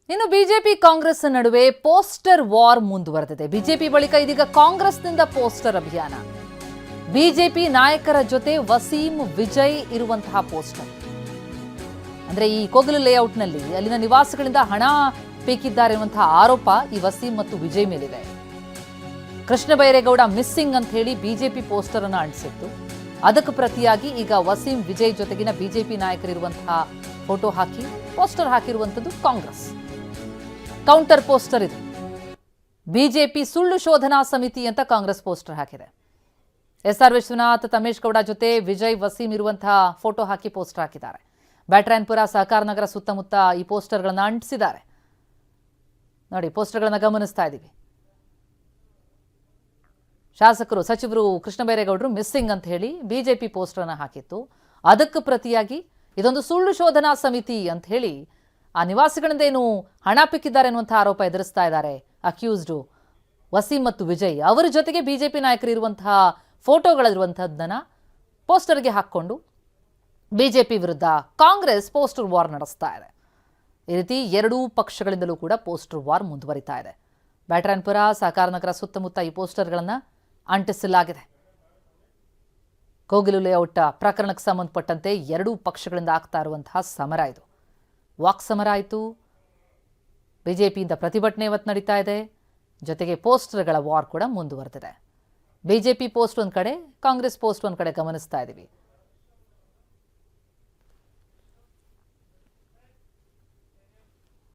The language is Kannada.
ಇನ್ನು ಬಿಜೆಪಿ ಕಾಂಗ್ರೆಸ್ ನಡುವೆ ಪೋಸ್ಟರ್ ವಾರ್ ಮುಂದುವರೆದಿದೆ. ಬಿಜೆಪಿ ಬಳಿಕ ಇದೀಗ ಕಾಂಗ್ರೆಸ್ನಿಂದ ಪೋಸ್ಟರ್ ಅಭಿಯಾನ. ಬಿಜೆಪಿ ನಾಯಕರ ಜೊತೆ ವಸೀಂ ವಿಜಯ್ ಇರುವಂತಹ ಪೋಸ್ಟರ್ ಅಂದ್ರೆ ಈ ಕೋಗಿಲು ಲೇಔಟ್ನಲ್ಲಿ ಅಲ್ಲಿನ ನಿವಾಸಿಗಳಿಂದ ಹಣ ಪೀಕಿದ್ದಾರೆ ಎನ್ನುವಂತಹ ಆರೋಪ ಈ ವಸೀಂ ಮತ್ತು ವಿಜಯ್ ಮೇಲಿದೆ. ಕೃಷ್ಣ ಬೈರೇಗೌಡ ಮಿಸ್ಸಿಂಗ್ ಅಂತ ಹೇಳಿ ಬಿಜೆಪಿ ಪೋಸ್ಟರ್ ಅನ್ನು ಅಂಟಿಸಿತ್ತು. ಅದಕ್ಕೆ ಪ್ರತಿಯಾಗಿ ಈಗ ವಸೀಂ ವಿಜಯ್ ಜೊತೆಗಿನ ಬಿಜೆಪಿ ನಾಯಕರಿರುವಂತಹ ಫೋಟೋ ಹಾಕಿ ಪೋಸ್ಟರ್ ಹಾಕಿರುವಂಥದ್ದು ಕಾಂಗ್ರೆಸ್. ಕೌಂಟರ್ ಪೋಸ್ಟರ್ ಇದು. ಬಿಜೆಪಿ ಸುಳ್ಳು ಶೋಧನಾ ಸಮಿತಿ ಅಂತ ಕಾಂಗ್ರೆಸ್ ಪೋಸ್ಟರ್ ಹಾಕಿದೆ. ಎಸ್ಆರ್ ವಿಶ್ವನಾಥ್, ತಮೇಶ್ ಗೌಡ ಜೊತೆ ವಿಜಯ್ ವಸೀಂ ಇರುವಂತಹ ಫೋಟೋ ಹಾಕಿ ಪೋಸ್ಟರ್ ಹಾಕಿದ್ದಾರೆ. ಬ್ಯಾಟರಾಯನಪುರ, ಸಹಕಾರ ನಗರ ಸುತ್ತಮುತ್ತ ಈ ಪೋಸ್ಟರ್ಗಳನ್ನು ಅಂಟಿಸಿದ್ದಾರೆ. ನೋಡಿ, ಪೋಸ್ಟರ್ಗಳನ್ನು ಗಮನಿಸ್ತಾ ಇದ್ದೀವಿ. ಶಾಸಕರು, ಸಚಿವರು ಕೃಷ್ಣ ಬೈರೇಗೌಡರು ಮಿಸ್ಸಿಂಗ್ ಅಂತ ಹೇಳಿ ಬಿಜೆಪಿ ಪೋಸ್ಟರ್ನ ಹಾಕಿತ್ತು. ಅದಕ್ಕೆ ಪ್ರತಿಯಾಗಿ ಇದೊಂದು ಸುಳ್ಳು ಶೋಧನಾ ಸಮಿತಿ ಅಂತ ಹೇಳಿ ಆ ನಿವಾಸಿಗಳಿಂದ ಏನು ಹಣ ಪಿಕ್ಕಿದ್ದಾರೆ ಅನ್ನುವಂಥ ಆರೋಪ ಎದುರಿಸ್ತಾ ಇದ್ದಾರೆ ಅಕ್ಯೂಸ್ಡು ವಸೀಂ ಮತ್ತು ವಿಜಯ್. ಅವರ ಜೊತೆಗೆ ಬಿಜೆಪಿ ನಾಯಕರು ಇರುವಂತಹ ಫೋಟೋಗಳಿರುವಂಥದ್ದನ್ನ ಪೋಸ್ಟರ್ಗೆ ಹಾಕ್ಕೊಂಡು ಬಿಜೆಪಿ ವಿರುದ್ಧ ಕಾಂಗ್ರೆಸ್ ಪೋಸ್ಟರ್ ವಾರ್ ನಡೆಸ್ತಾ ಇದೆ. ಈ ರೀತಿ ಎರಡೂ ಪಕ್ಷಗಳಿಂದಲೂ ಕೂಡ ಪೋಸ್ಟರ್ ವಾರ್ ಮುಂದುವರಿತಾ ಇದೆ. ಬ್ಯಾಟರಾಯನಪುರ, ಸಹಕಾರ ನಗರ ಸುತ್ತಮುತ್ತ ಈ ಪೋಸ್ಟರ್ಗಳನ್ನು ಅಂಟಿಸಲಾಗಿದೆ. ಕೋಗಿಲು ಲೇಔಟ್ ಪ್ರಕರಣಕ್ಕೆ ಸಂಬಂಧಪಟ್ಟಂತೆ ಎರಡೂ ಪಕ್ಷಗಳಿಂದ ಆಗ್ತಾ ಇರುವಂತಹ ಸಮರ ಇದು. ವಾಕ್ ಸಮರ ಆಯಿತು. ಬಿಜೆಪಿಯಿಂದ ಪ್ರತಿಭಟನೆ ಇವತ್ತು ನಡೀತಾ ಇದೆ. ಜೊತೆಗೆ ಪೋಸ್ಟರ್ಗಳ ವಾರ್ ಕೂಡ ಮುಂದುವರೆದಿದೆ. ಬಿಜೆಪಿ ಪೋಸ್ಟ್ ಒಂದು ಕಡೆ, ಕಾಂಗ್ರೆಸ್ ಪೋಸ್ಟ್ ಒಂದು ಕಡೆ ಗಮನಿಸ್ತಾ ಇದ್ದೀವಿ.